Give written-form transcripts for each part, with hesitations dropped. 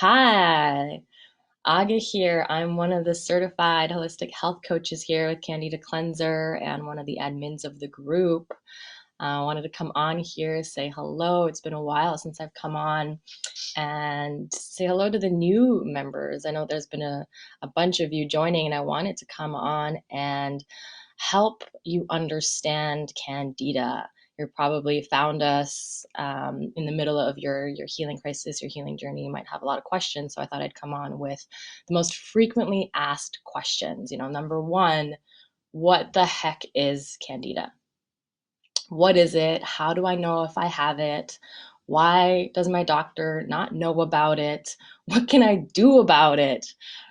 Hi, Aga here. I'm one of the certified holistic health coaches here with Candida Cleanser and one of the admins of the group. I wanted to come on here, say hello. It's been a while since I've come on and say hello to the new members. I know there's been a bunch of you joining, and I wanted to come on and help you understand Candida. You probably found us in the middle of your healing crisis, your healing journey. You might have a lot of questions, so I thought I'd come on with the most frequently asked questions. Number one, what the heck is Candida? What is it? How do I know if I have it? Why does my doctor not know about it? What can I do about it?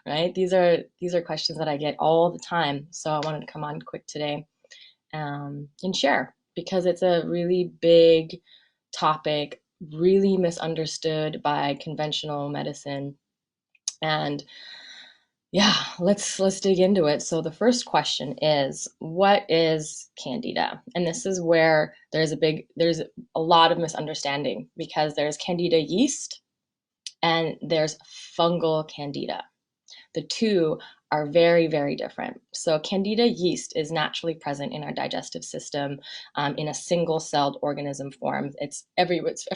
Right? These are questions that I get all the time. So I wanted to come on quick today and share because it's a really big topic, really misunderstood by conventional medicine. And yeah, let's dig into it. So the first question is, what is Candida? And this is where there's a lot of misunderstanding because there's Candida yeast and there's fungal Candida. The two are very, very different. So Candida yeast is naturally present in our digestive system in a single-celled organism form. It's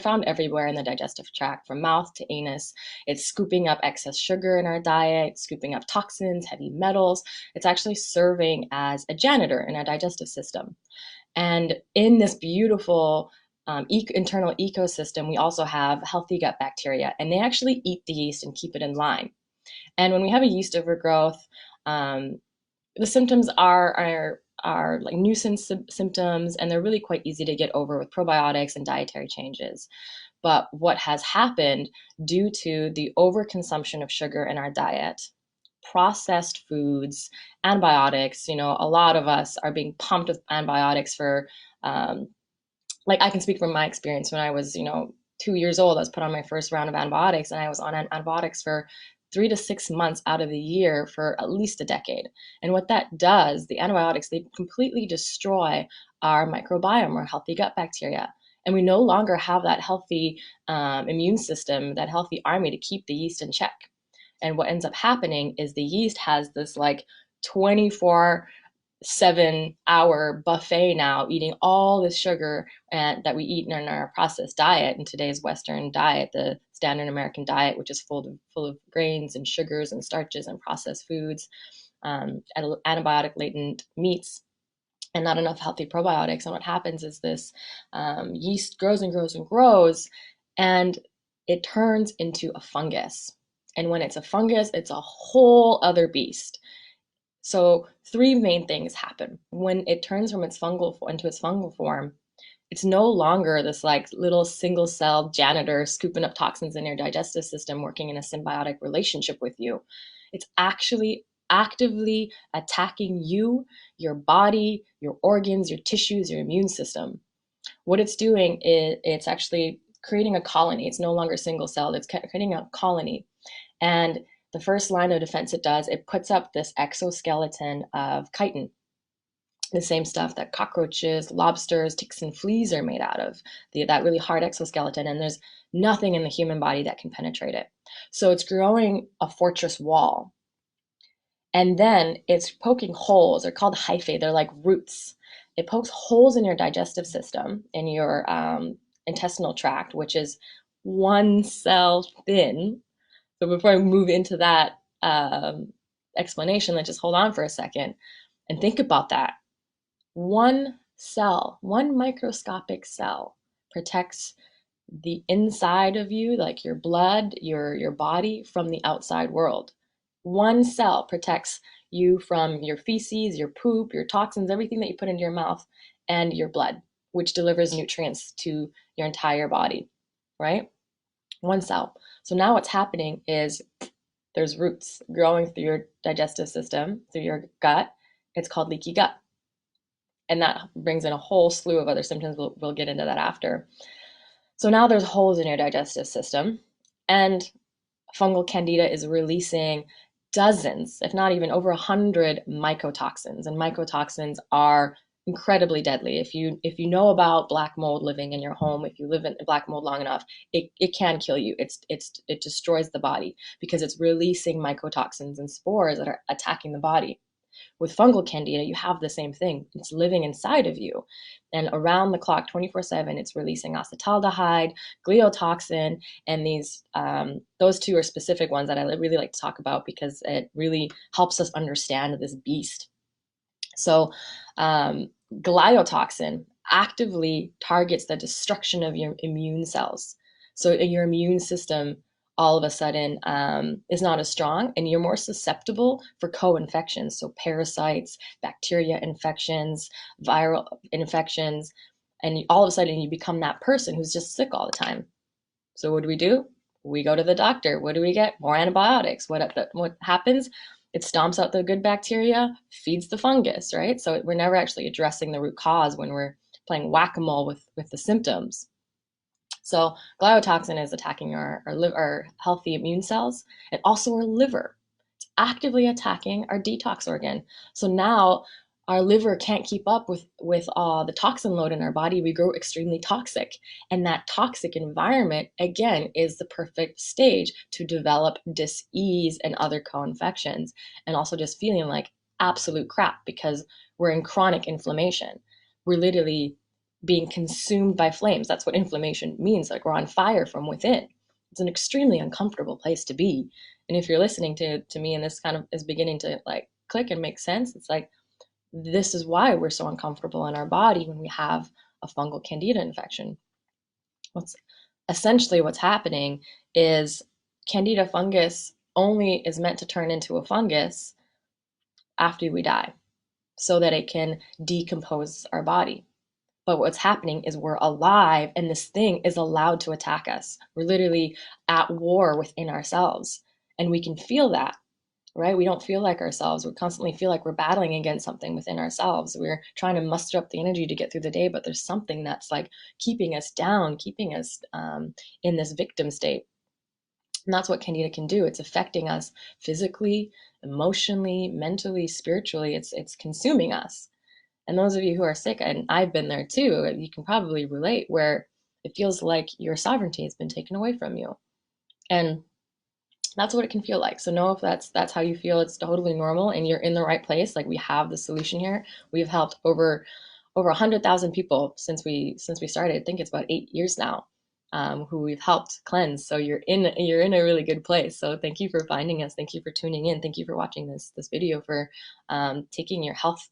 found everywhere in the digestive tract, from mouth to anus. It's scooping up excess sugar in our diet, scooping up toxins, heavy metals. It's actually serving as a janitor in our digestive system. And in this beautiful internal ecosystem, we also have healthy gut bacteria, and they actually eat the yeast and keep it in line. And when we have a yeast overgrowth, the symptoms are like nuisance symptoms, and they're really quite easy to get over with probiotics and dietary changes. But what has happened due to the overconsumption of sugar in our diet, processed foods, antibiotics, a lot of us are being pumped with antibiotics for, like I can speak from my experience when I was, 2 years old. I was put on my first round of antibiotics, and I was on antibiotics for 3 to 6 months out of the year for at least a decade. And what that does, the antibiotics, they completely destroy our microbiome, or healthy gut bacteria. And we no longer have that healthy immune system, that healthy army to keep the yeast in check. And what ends up happening is the yeast has this like 24/7-hour buffet now, eating all this sugar that we eat in our processed diet, in today's Western diet, the standard American diet, which is full of grains and sugars and starches and processed foods, antibiotic latent meats, and not enough healthy probiotics. And what happens is this yeast grows and grows and grows, and it turns into a fungus. And when it's a fungus, it's a whole other beast. So three main things happen. When it turns from its fungal form, it's no longer this like little single-celled janitor scooping up toxins in your digestive system, working in a symbiotic relationship with you. It's actually actively attacking you, your body, your organs, your tissues, your immune system. What it's doing is it's actually creating a colony. It's no longer single-celled. It's creating a colony. And the first line of defense it does, it puts up this exoskeleton of chitin, the same stuff that cockroaches, lobsters, ticks, and fleas are made out of, that really hard exoskeleton, and there's nothing in the human body that can penetrate it. So it's growing a fortress wall. And then it's poking holes. They're called hyphae. They're like roots. It pokes holes in your digestive system, in your intestinal tract, which is one cell thin. So before I move into that explanation, let's just hold on for a second and think about that. One cell, one microscopic cell, protects the inside of you, like your blood, your body, from the outside world. One cell protects you from your feces, your poop, your toxins, everything that you put into your mouth, and your blood, which delivers nutrients to your entire body, right? One cell. So now what's happening is there's roots growing through your digestive system, through your gut. It's called leaky gut. And that brings in a whole slew of other symptoms. We'll get into that after. So now there's holes in your digestive system, and fungal candida is releasing dozens, if not even over 100 mycotoxins. And mycotoxins are incredibly deadly. If you know about black mold living in your home, if you live in black mold long enough, it can kill you. It destroys the body because it's releasing mycotoxins and spores that are attacking the body. With fungal candida, you have the same thing. It's living inside of you. And around the clock, 24/7, it's releasing acetaldehyde, gliotoxin, and those two are specific ones that I really like to talk about because it really helps us understand this beast. So, gliotoxin actively targets the destruction of your immune cells. So your immune system all of a sudden is not as strong, and you're more susceptible for co-infections. So parasites, bacteria infections, viral infections, and all of a sudden you become that person who's just sick all the time. So what do? We go to the doctor. What do we get? More antibiotics. What happens? It stomps out the good bacteria, feeds the fungus, right? So we're never actually addressing the root cause when we're playing whack-a-mole with the symptoms. So gliotoxin is attacking our healthy immune cells and also our liver. It's actively attacking our detox organ. So now our liver can't keep up with all the toxin load in our body. We grow extremely toxic. And that toxic environment, again, is the perfect stage to develop dis-ease and other co-infections, and also just feeling like absolute crap because we're in chronic inflammation. We're literally being consumed by flames. That's what inflammation means. Like we're on fire from within. It's an extremely uncomfortable place to be. And if you're listening to me and this kind of is beginning to like click and make sense, it's like, this is why we're so uncomfortable in our body when we have a fungal candida infection. What's happening is candida fungus only is meant to turn into a fungus after we die so that it can decompose our body. But what's happening is we're alive and this thing is allowed to attack us. We're literally at war within ourselves. And we can feel that, right? We don't feel like ourselves. We constantly feel like we're battling against something within ourselves. We're trying to muster up the energy to get through the day, but there's something that's like keeping us down, keeping us in this victim state. And that's what Candida can do. It's affecting us physically, emotionally, mentally, spiritually. It's consuming us. And those of you who are sick, and I've been there too, you can probably relate, where it feels like your sovereignty has been taken away from you. And that's what it can feel like. So know if that's how you feel, it's totally normal and you're in the right place. Like we have the solution here. We've helped over 100,000 people since we started. I think it's about 8 years now, who we've helped cleanse. So you're in a really good place. So thank you for finding us. Thank you for tuning in. Thank you for watching this video, for taking your health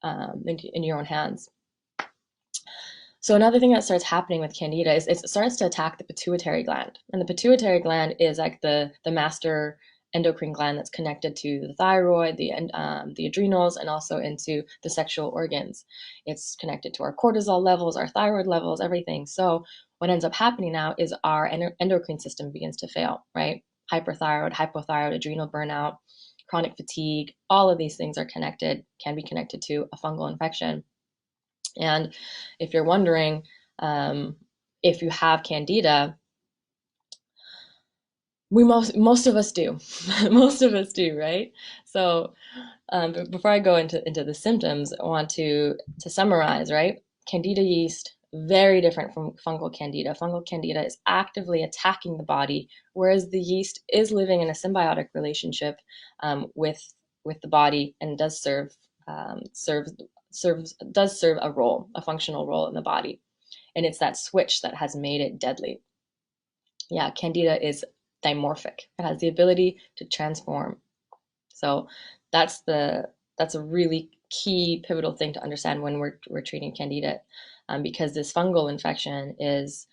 in your own hands. So another thing that starts happening with candida is it starts to attack the pituitary gland. And the pituitary gland is like the master endocrine gland that's connected to the thyroid, the adrenals, and also into the sexual organs. It's connected to our cortisol levels, our thyroid levels, everything. So what ends up happening now is our endocrine system begins to fail, right? Hyperthyroid, hypothyroid, adrenal burnout, chronic fatigue, all of these things are connected, can be connected to a fungal infection. And if you're wondering if you have candida, most of us do. Most of us do, right? So before I go into the symptoms, I want to summarize, right? Candida yeast, very different from fungal candida. Fungal candida is actively attacking the body, whereas the yeast is living in a symbiotic relationship with the body and does serve a role, a functional role in the body. And it's that switch that has made it deadly. Yeah, candida is dimorphic. It has the ability to transform. So that's a really key pivotal thing to understand when we're treating candida, because this fungal infection is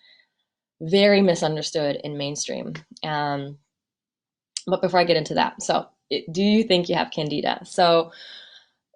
very misunderstood in mainstream. But before I get into that, so do you think you have candida? So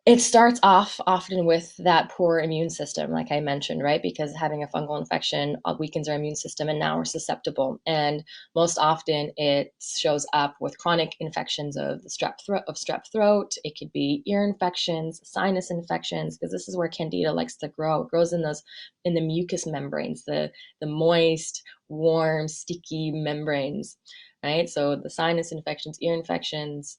it starts off often with that poor immune system, like I mentioned, right? Because having a fungal infection weakens our immune system, and now we're susceptible. And most often it shows up with chronic infections of the strep throat. It could be ear infections, sinus infections, because this is where candida likes to grow. It grows in the mucous membranes, the moist, warm, sticky membranes, right? So the sinus infections, ear infections,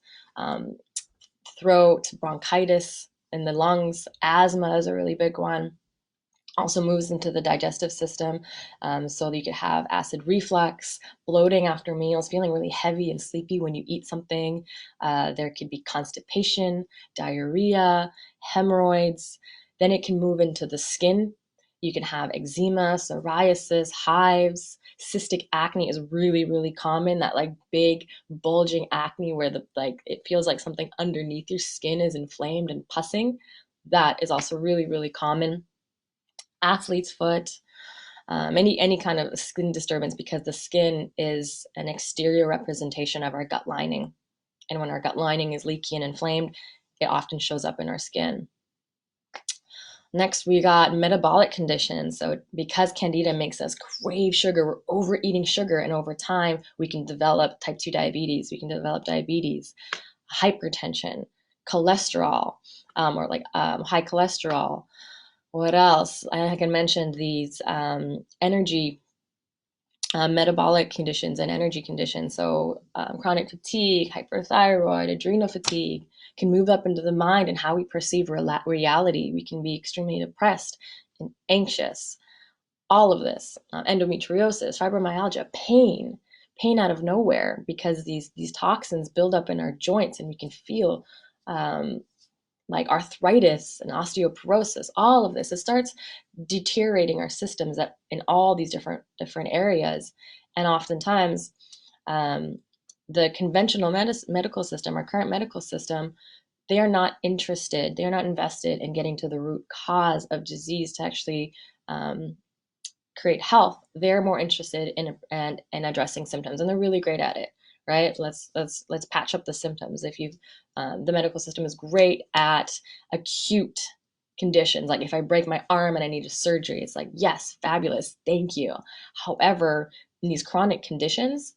throat, bronchitis, in the lungs. Asthma is a really big one. Also moves into the digestive system, so that you could have acid reflux, bloating after meals, feeling really heavy and sleepy when you eat something. There could be constipation, diarrhea, hemorrhoids. Then it can move into the skin. You can have eczema, psoriasis, hives. Cystic acne is really, really common. That like big bulging acne where it feels like something underneath your skin is inflamed and pussing. That is also really, really common. Athlete's foot, any kind of skin disturbance, because the skin is an exterior representation of our gut lining. And when our gut lining is leaky and inflamed, it often shows up in our skin. Next, we got metabolic conditions. So because Candida makes us crave sugar, we're overeating sugar, and over time, we can develop type 2 diabetes, we can develop diabetes, hypertension, cholesterol, or high cholesterol. What else? I can mention these energy, metabolic conditions and energy conditions. So chronic fatigue, hyperthyroid, adrenal fatigue can move up into the mind and how we perceive reality. We can be extremely depressed and anxious. All of this, endometriosis, fibromyalgia, pain out of nowhere because these toxins build up in our joints, and we can feel like arthritis and osteoporosis. All of this, it starts deteriorating our systems in all these different areas. And oftentimes, the conventional medical system, our current medical system, they are not interested, they are not invested in getting to the root cause of disease to actually create health. They're more interested in addressing symptoms, and they're really great at it. Right? Let's patch up the symptoms. If you've the medical system is great at acute conditions. Like if I break my arm and I need a surgery, it's like, yes, fabulous, thank you. However, in these chronic conditions,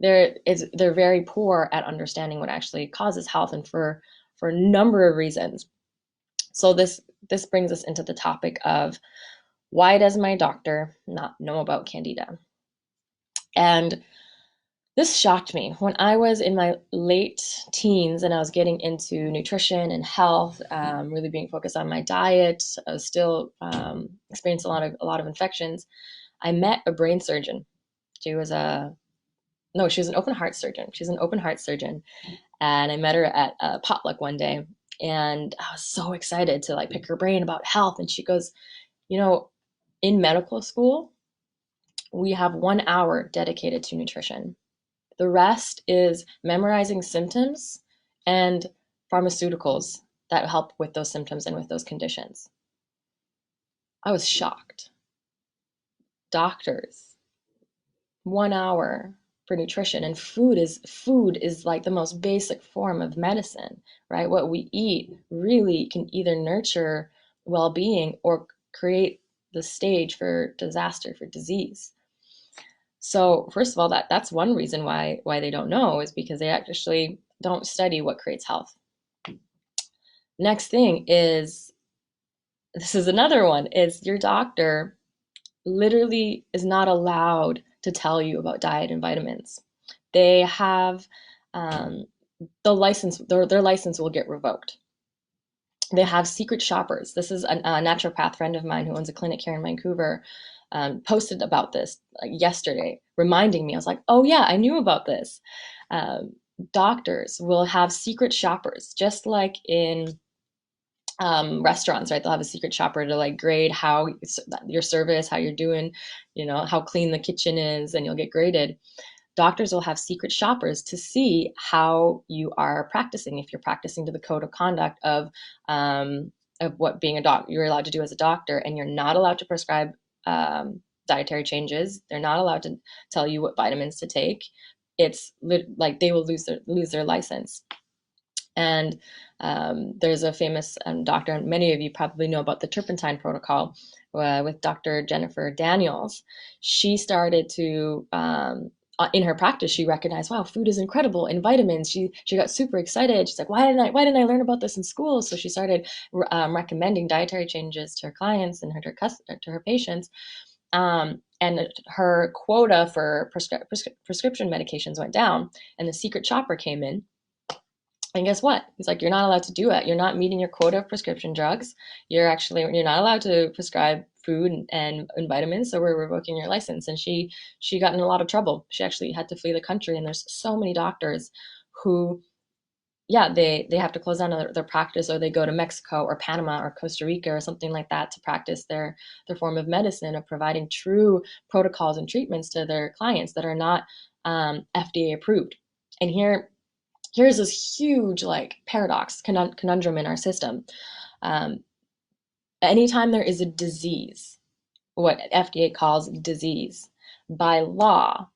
they're very poor at understanding what actually causes health, and for a number of reasons. So this brings us into the topic of, why does my doctor not know about Candida? And this shocked me when I was in my late teens and I was getting into nutrition and health, really being focused on my diet. I was still experiencing a lot of infections. I met a brain surgeon. She was an open heart surgeon. She's an open heart surgeon, and I met her at a potluck one day, and I was so excited to pick her brain about health. And she goes, in medical school, we have 1 hour dedicated to nutrition. The rest is memorizing symptoms and pharmaceuticals that help with those symptoms and with those conditions. I was shocked. Doctors, 1 hour for nutrition, and food is like the most basic form of medicine, right? What we eat really can either nurture well-being or create the stage for disaster, for disease. So first of all, that's one reason why they don't know, is because they actually don't study what creates health. Next thing is, this is another one, is your doctor literally is not allowed to tell you about diet and vitamins. They have the license, their license will get revoked. They have secret shoppers. This is a naturopath friend of mine who owns a clinic here in Vancouver. Posted about this yesterday, reminding me. I was like, oh yeah, I knew about this. Doctors will have secret shoppers, just like in restaurants, right? They'll have a secret shopper to grade how your service, how you're doing, how clean the kitchen is, and you'll get graded. Doctors will have secret shoppers to see how you are practicing, if you're practicing to the code of conduct of what being a doctor you're allowed to do as a doctor. And you're not allowed to prescribe dietary changes. They're not allowed to tell you what vitamins to take. It's like they will lose their license. And there's a famous doctor, and many of you probably know about the turpentine protocol with Dr. Jennifer Daniels. She started to in her practice, she recognized, wow, food is incredible, and vitamins. She got super excited. She's like, why didn't I learn about this in school? So she started recommending dietary changes to her clients and to her patients. And her quota for prescription medications went down, and the secret shopper came in. And guess what? He's like, you're not allowed to do it. You're not meeting your quota of prescription drugs. You're not allowed to prescribe food and vitamins. So we're revoking your license. And she got in a lot of trouble. She actually had to flee the country. And there's so many doctors who, yeah, they have to close down their practice, or they go to Mexico or Panama or Costa Rica or something like that to practice their form of medicine, of providing true protocols and treatments to their clients that are not FDA approved. And here's this huge like paradox conundrum in our system. Um, Anytime there is a disease, what FDA calls disease, by law,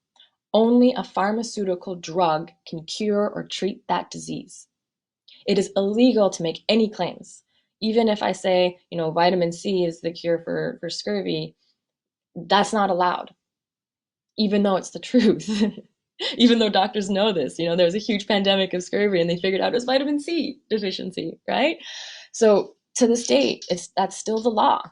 only a pharmaceutical drug can cure or treat that disease. It is illegal to make any claims. Even if I say, vitamin C is the cure for scurvy, that's not allowed, even though it's the truth. Even though doctors know this, there was a huge pandemic of scurvy and they figured out it was vitamin C deficiency, right? So to this day, that's still the law.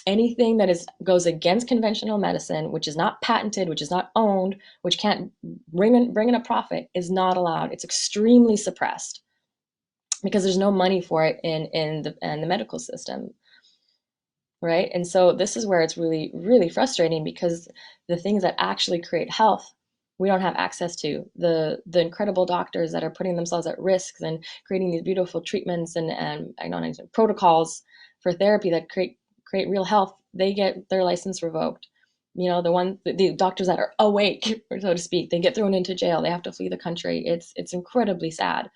Anything that goes against conventional medicine, which is not patented, which is not owned, which can't bring in a profit, is not allowed. It's extremely suppressed because there's no money for it in the medical system, right? And so this is where it's really, really frustrating, because the things that actually create health, we don't have access to. The incredible doctors that are putting themselves at risk and creating these beautiful treatments and I don't know, protocols for therapy that create real health, they get their license revoked. The doctors that are awake, so to speak, they get thrown into jail. They have to flee the country. It's incredibly sad.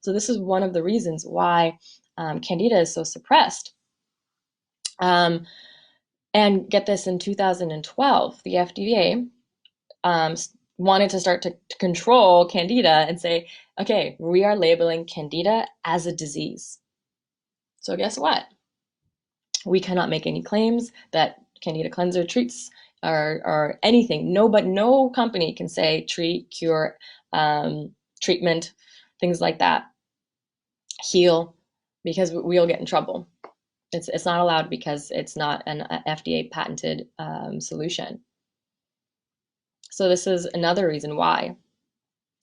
So this is one of the reasons why Candida is so suppressed. And get this, in 2012, the FDA wanted to start to control Candida and say, okay, we are labeling Candida as a disease. So guess what? We cannot make any claims that Candida cleanser treats or anything. No company can say treat, cure, treatment, things like that, heal, because we'll get in trouble. It's not allowed because it's not an FDA patented solution. So this is another reason why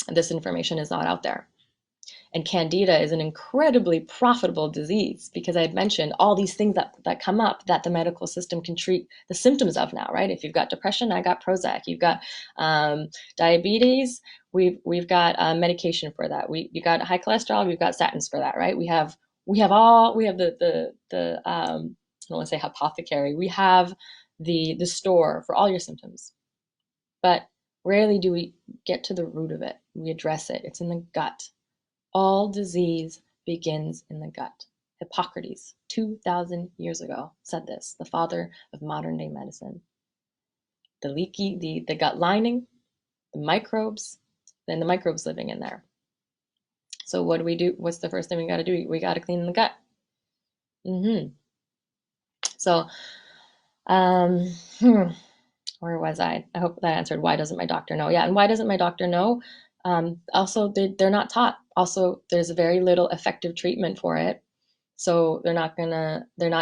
this information is not out there. And Candida is an incredibly profitable disease, because I had mentioned all these things that come up that the medical system can treat the symptoms of now, right? If you've got depression, I got Prozac. You've got diabetes, we've got medication for that. You got high cholesterol, we've got statins for that, right? We have the I don't want to say apothecary. We have the store for all your symptoms. But rarely do we get to the root of it. We address it. It's in the gut. All disease begins in the gut. Hippocrates, 2,000 years ago, said this, the father of modern day medicine. The gut lining, the microbes, then the microbes living in there. So what do we do? What's the first thing we got to do? We got to clean the gut. So, where was I? I hope that answered why doesn't my doctor know? Yeah, and why doesn't my doctor know? Also, they're not taught. Also, there's very little effective treatment for it, so they're not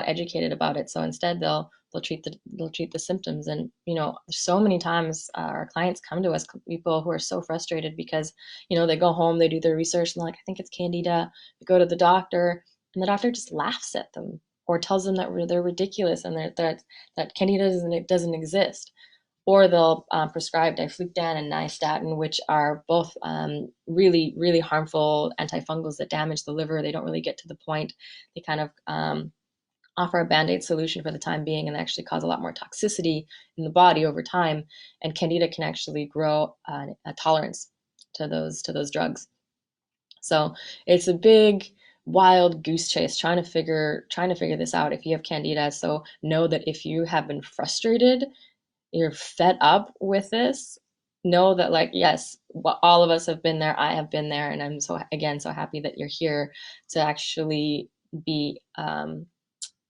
educated about it. So instead, they'll treat the symptoms. And so many times our clients come to us, people who are so frustrated because they go home, they do their research, and they're like, I think it's Candida. They go to the doctor, and the doctor just laughs at them or tells them that they're ridiculous and that Candida doesn't exist. Or they'll prescribe diflucan and nystatin, which are both really, really harmful antifungals that damage the liver. They don't really get to the point. They kind of offer a Band-Aid solution for the time being, and actually cause a lot more toxicity in the body over time. And Candida can actually grow a tolerance to those drugs. So it's a big, wild goose chase trying to figure this out if you have Candida. So know that if you have been frustrated, you're fed up with this, know that, like, yes, all of us have been there. I have been there, and I'm so happy that you're here to actually be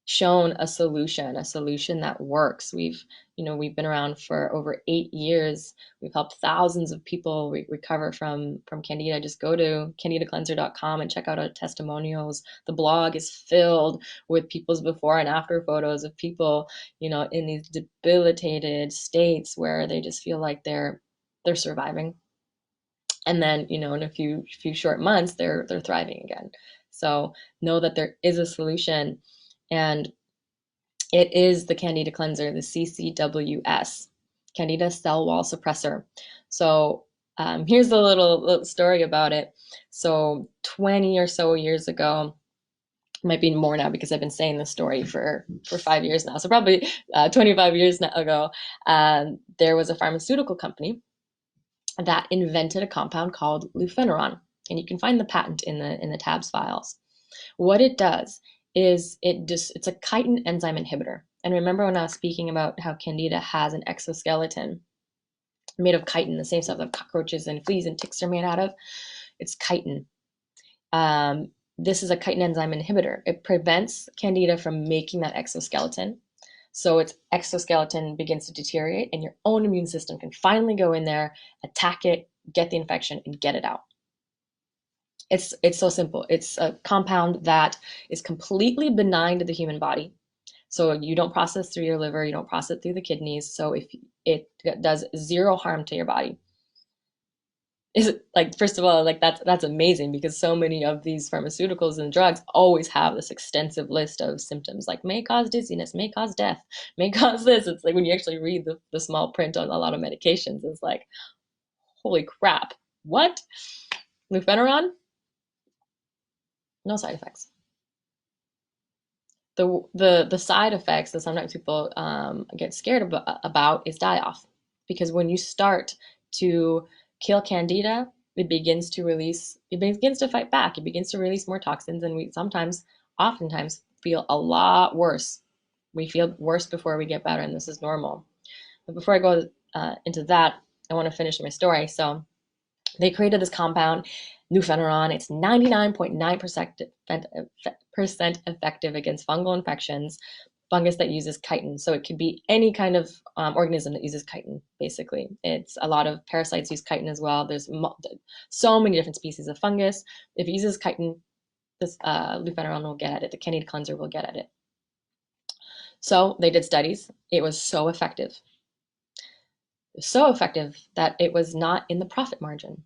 shown a solution that works. We've been around for over 8 years. We've helped thousands of people recover from Candida. Just go to candidacleanser.com and check out our testimonials. The blog is filled with people's before and after photos of people, in these debilitated states where they just feel like they're surviving. And then, in a few short months, they're thriving again. So know that there is a solution, and it is the Candida cleanser, the CCWS, Candida cell wall suppressor. So here's a little story about it. So 20 or so years ago, might be more now because I've been saying this story for 5 years now. So probably 25 years ago, there was a pharmaceutical company that invented a compound called lufenuron, and you can find the patent in the tabs files. What it does is it's a chitin enzyme inhibitor. And remember when I was speaking about how Candida has an exoskeleton made of chitin, the same stuff that cockroaches and fleas and ticks are made out of? It's chitin. This is a chitin enzyme inhibitor. It prevents Candida from making that exoskeleton. So its exoskeleton begins to deteriorate, and your own immune system can finally go in there, attack it, get the infection, and get it out. It's so simple. It's a compound that is completely benign to the human body. So you don't process through your liver, you don't process through the kidneys. So if it does zero harm to your body. Is it, like, first of all, like that's amazing, because so many of these pharmaceuticals and drugs always have this extensive list of symptoms, like may cause dizziness, may cause death, may cause this. It's like when you actually read the small print on a lot of medications, it's like, holy crap, what? Lufenuron? No side effects. The side effects that sometimes people get scared about is die-off, because when you start to kill Candida, it begins to fight back. It begins to release more toxins, and we oftentimes feel a lot worse. We feel worse before we get better, and this is normal. But before I go into that, I want to finish my story. So they created this compound, lufenuron. It's 99.9% effective against fungal infections, fungus that uses chitin. So it could be any kind of organism that uses chitin, basically. It's a lot of parasites use chitin as well. There's so many different species of fungus. If it uses chitin, this lufenuron will get at it. The Candida cleanser will get at it. So they did studies. It was so effective. So effective that it was not in the profit margin.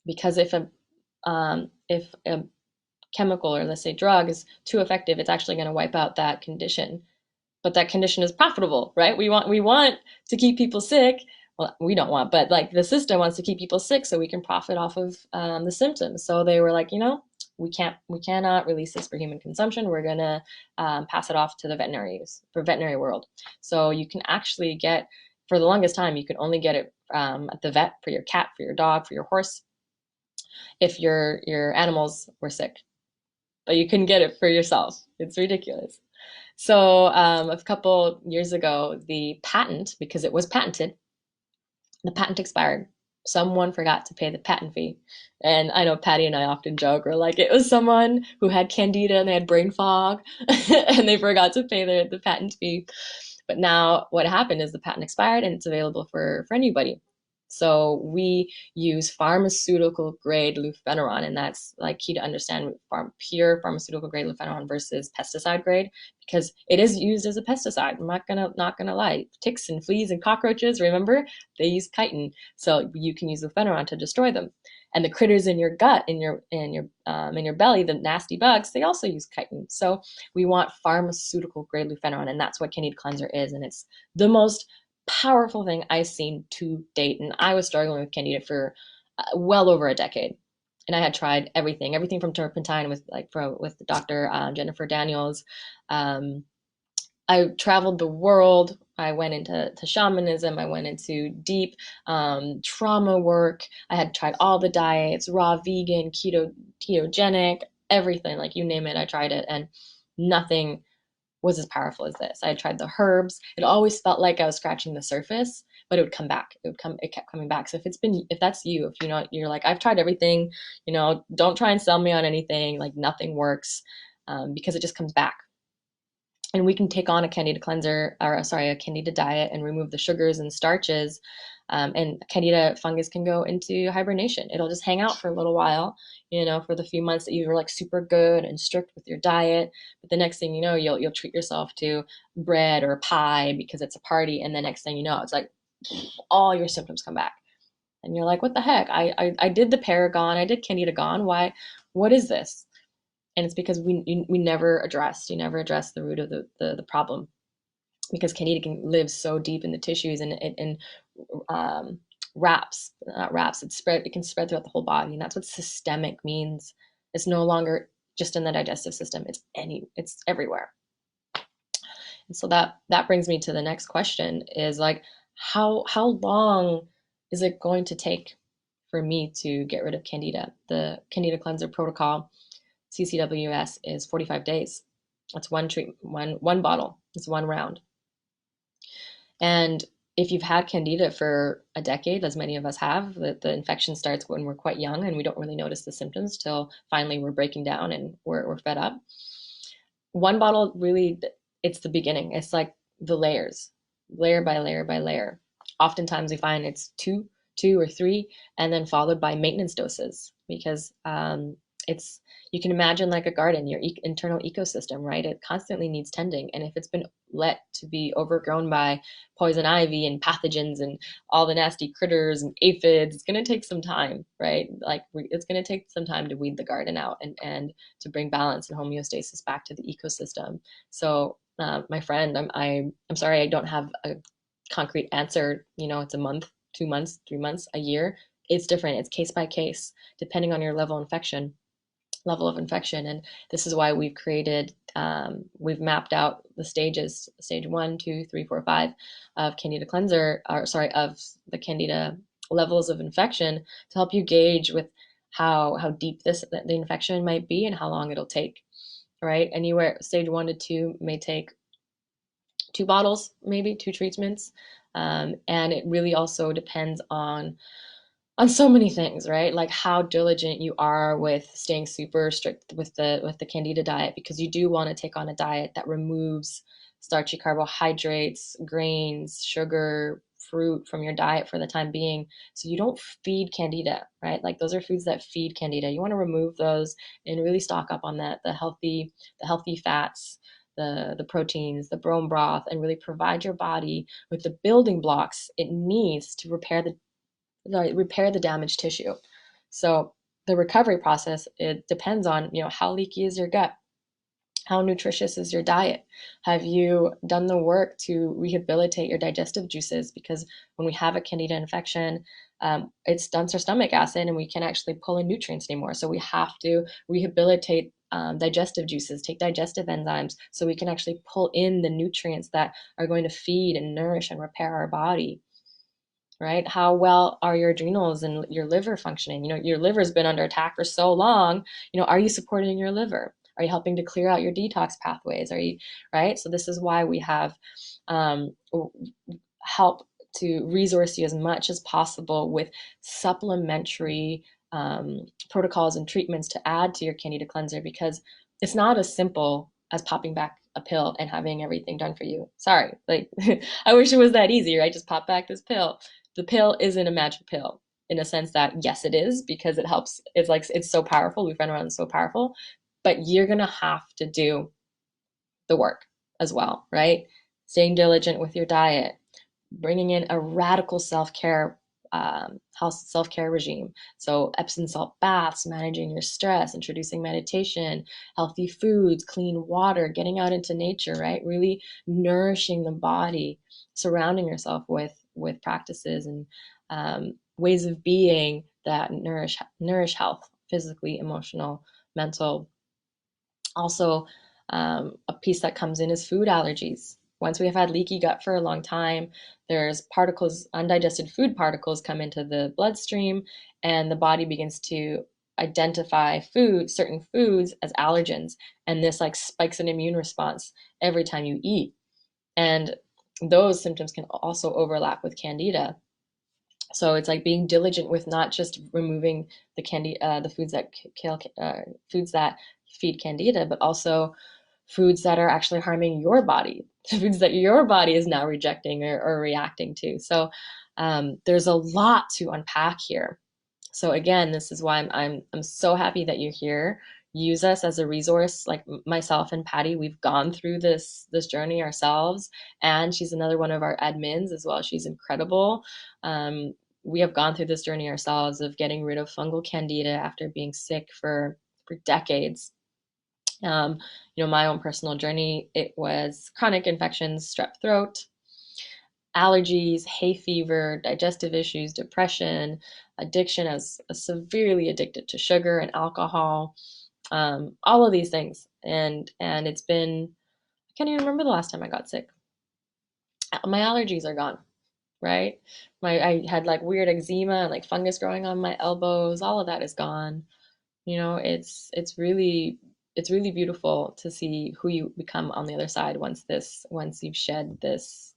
Because if a chemical, or let's say drug, is too effective, it's actually going to wipe out that condition. But that condition is profitable, right? We want to keep people sick. Well, we don't want, but like the system wants to keep people sick so we can profit off of the symptoms. So they were like, we cannot release this for human consumption. We're gonna pass it off to the veterinary world. So you can actually get, for the longest time, you could only get it at the vet for your cat, for your dog, for your horse, if your animals were sick, but you couldn't get it for yourself. It's ridiculous. So a couple years ago, the patent, because it was patented, the patent expired. Someone forgot to pay the patent fee. And I know Patty and I often joke, we're like, it was someone who had Candida and they had brain fog and they forgot to pay the patent fee. But now what happened is the patent expired and it's available for anybody. So we use pharmaceutical grade lufenuron, and that's like key to understand, pure pharmaceutical grade lufenuron versus pesticide grade, because it is used as a pesticide. I'm not gonna lie. Ticks and fleas and cockroaches, remember, they use chitin, so you can use lufenuron to destroy them. And the critters in your gut, in your belly, the nasty bugs, they also use chitin. So we want pharmaceutical grade lufenuron, and that's what Candida cleanser is, and it's the most powerful thing I've seen to date. And I was struggling with Candida for well over a decade. And I had tried everything from turpentine with Dr. Jennifer Daniels. I traveled the world. I went into shamanism. I went into deep trauma work. I had tried all the diets, raw, vegan, ketogenic, everything, like you name it, I tried it. And nothing was as powerful as this. I had tried the herbs. It always felt like I was scratching the surface, but it would come back. It kept coming back. So if that's you, if you're like, I've tried everything, don't try and sell me on anything, like nothing works, because it just comes back. And we can take on a Candida cleanser, a Candida diet, and remove the sugars and starches. And Candida fungus can go into hibernation. It'll just hang out for a little while, for the few months that you were like super good and strict with your diet. But the next thing you know, you'll treat yourself to bread or pie because it's a party. And the next thing you know, it's like all your symptoms come back. And you're like, what the heck? I did the Paragon, I did Candida Gone. Why? What is this? And it's because we never addressed, you never addressed the root of the problem, because Candida can live so deep in the tissues, and um, wraps, not wraps, it can spread throughout the whole body. And that's what systemic means. It's no longer just in the digestive system. It's everywhere. And so that brings me to the next question is like, how long is it going to take for me to get rid of Candida? The Candida cleanser protocol, CCWS, is 45 days. That's one treatment, one bottle. It's one round. And if you've had Candida for a decade, as many of us have, the infection starts when we're quite young and we don't really notice the symptoms till finally we're breaking down and we're fed up. One bottle, really, it's the beginning. It's like the layers, layer by layer by layer. Oftentimes we find it's two or three, and then followed by maintenance doses, because it's, you can imagine like a garden, your internal ecosystem, right? It constantly needs tending. And if it's been let to be overgrown by poison ivy and pathogens and all the nasty critters and aphids, it's going to take some time, right? Like it's going to take some time to weed the garden out and to bring balance and homeostasis back to the ecosystem. So my friend, I'm sorry, I don't have a concrete answer. You know, it's a month, 2 months, 3 months, a year. It's different. It's case by case, depending on your level of infection. And this is why we've created, we've mapped out the stages, stage 1, 2, 3, 4, 5 of Candida cleanser, or sorry, of the Candida levels of infection, to help you gauge with how deep the infection might be and how long it'll take, right? Anywhere, stage 1 to 2 may take 2 bottles, maybe 2 treatments. And it really also depends on so many things, right? Like how diligent you are with staying super strict with the Candida diet, because you do want to take on a diet that removes starchy carbohydrates, grains, sugar, fruit from your diet for the time being, so you don't feed Candida, right? Like those are foods that feed Candida. You want to remove those and really stock up on that, the healthy fats, the proteins, the bone broth, and really provide your body with the building blocks it needs to repair the damaged tissue. So the recovery process, it depends on, how leaky is your gut? How nutritious is your diet? Have you done the work to rehabilitate your digestive juices? Because when we have a Candida infection, it stunts our stomach acid and we can't actually pull in nutrients anymore. So we have to rehabilitate digestive juices, take digestive enzymes, so we can actually pull in the nutrients that are going to feed and nourish and repair our body. Right? How well are your adrenals and your liver functioning? Your liver's been under attack for so long. Are you supporting your liver? Are you helping to clear out your detox pathways? Are you, right? So this is why we have help to resource you as much as possible with supplementary protocols and treatments to add to your Candida cleanser, because it's not as simple as popping back a pill and having everything done for you. Sorry, like I wish it was that easy, right? Just pop back this pill. The pill isn't a magic pill, in a sense that, yes, it is, because it helps. It's like, it's so powerful. We've run around, it's so powerful, but you're going to have to do the work as well, right? Staying diligent with your diet, bringing in a radical self-care self-care regime. So Epsom salt baths, managing your stress, introducing meditation, healthy foods, clean water, getting out into nature, right? Really nourishing the body, surrounding yourself with practices and ways of being that nourish health, physically, emotional, mental. Also, a piece that comes in is food allergies. Once we have had leaky gut for a long time, there's particles, undigested food particles come into the bloodstream, and the body begins to identify certain foods as allergens. And this like spikes an immune response every time you eat. And those symptoms can also overlap with Candida. So it's like being diligent with not just removing the foods that kill, foods that feed Candida, but also foods that are actually harming your body, foods that your body is now rejecting or reacting to. So there's a lot to unpack here. So again, this is why I'm so happy that you're here. Use us as a resource. Like myself and Patty, we've gone through this journey ourselves, and she's another one of our admins as well. She's incredible. we have gone through this journey ourselves of getting rid of fungal candida after being sick for decades. My own personal journey, it was chronic infections, strep throat, allergies, hay fever, digestive issues, depression, addiction. As severely addicted to sugar and alcohol, all of these things. And it's been, I can't even remember the last time I got sick. My allergies are gone, right? I had like weird eczema and like fungus growing on my elbows. All of that is gone. It's really beautiful to see who you become on the other side once you've shed this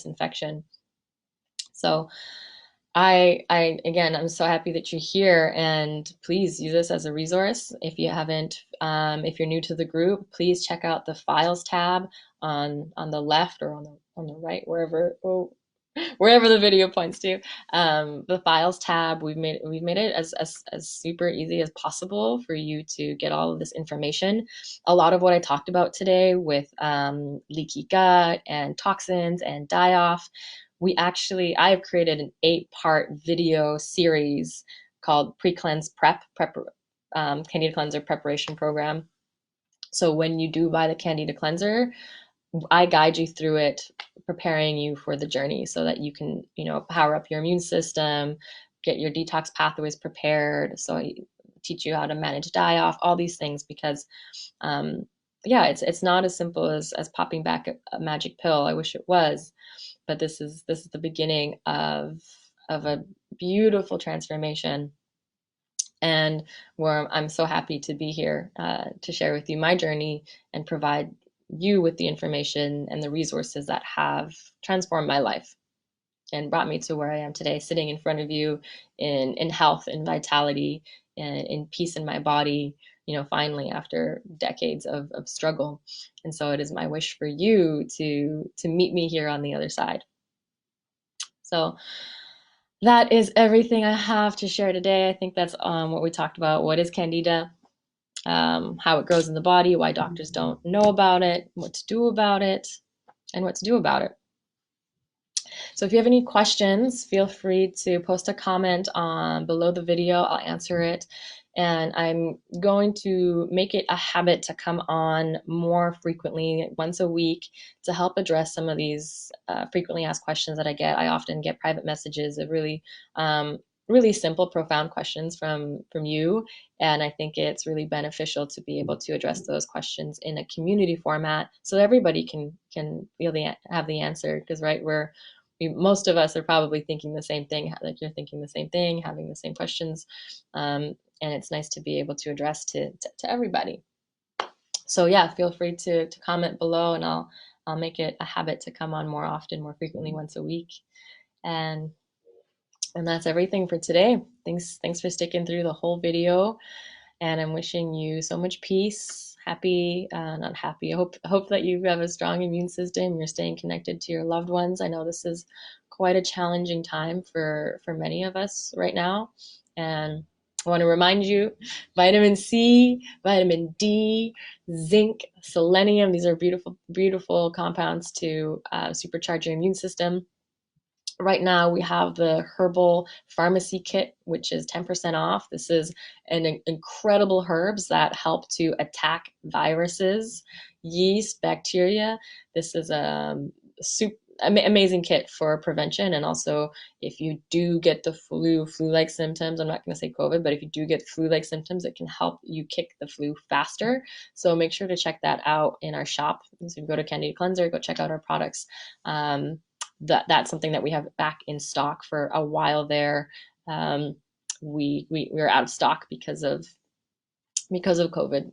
infection. So again, I'm so happy that you're here, and please use this as a resource. If you haven't, if you're new to the group, please check out the files tab on the left or on the right, wherever the video points to. The files tab, we've made it as super easy as possible for you to get all of this information. A lot of what I talked about today with leaky gut and toxins and die-off, I have created an 8-part video series called Pre-Cleanse Prep, Candida Cleanser Preparation Program. So when you do buy the Candida Cleanser, I guide you through it, preparing you for the journey so that you can, power up your immune system, get your detox pathways prepared. So I teach you how to manage die-off, all these things, because it's not as simple as popping back a magic pill. I wish it was, but this is the beginning of a beautiful transformation, and where I'm so happy to be here to share with you my journey and provide you with the information and the resources that have transformed my life and brought me to where I am today, sitting in front of you in health and vitality and in peace in my body, finally, after decades of struggle. And so it is my wish for you to meet me here on the other side. So that is everything I have to share today. I think that's what we talked about. What is Candida? How it grows in the body, why doctors don't know about it, what to do about it, and what to do about it. So if you have any questions, feel free to post a comment below the video. I'll answer it. And I'm going to make it a habit to come on more frequently, once a week, to help address some of these frequently asked questions that I get. I often get private messages of really simple, profound questions from you. And I think it's really beneficial to be able to address those questions in a community format so everybody can have the answer. Because most of us are probably thinking the same thing, like you're thinking the same thing, having the same questions. And it's nice to be able to address to everybody. So yeah, feel free to comment below, and I'll make it a habit to come on more often, more frequently, once a week. And that's everything for today. Thanks for sticking through the whole video. And I'm wishing you so much peace, not happy. I hope that you have a strong immune system. You're staying connected to your loved ones. I know this is quite a challenging time for many of us right now. And I want to remind you, vitamin C, vitamin D, zinc, selenium, these are beautiful, beautiful compounds to supercharge your immune system. Right now, we have the herbal pharmacy kit, which is 10% off. This is an incredible herbs that help to attack viruses, yeast, bacteria. This is a amazing kit for prevention. And also, if you do get the flu-like symptoms, I'm not going to say COVID, but if you do get flu-like symptoms, it can help you kick the flu faster. So make sure to check that out in our shop. So if you go to Candida Cleanser, go check out our products. That's something that we have back in stock for a while there. We were out of stock because of COVID,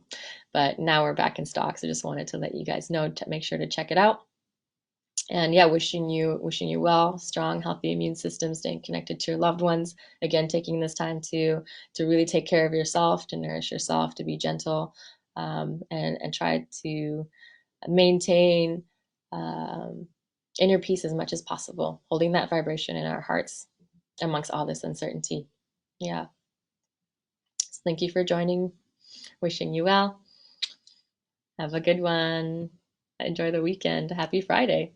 but now we're back in stock. So just wanted to let you guys know to make sure to check it out. And yeah, wishing you well, strong, healthy immune system, staying connected to your loved ones. Again, taking this time to really take care of yourself, to nourish yourself, to be gentle, and try to maintain inner peace as much as possible, holding that vibration in our hearts amongst all this uncertainty. Yeah. So thank you for joining. Wishing you well. Have a good one. Enjoy the weekend. Happy Friday.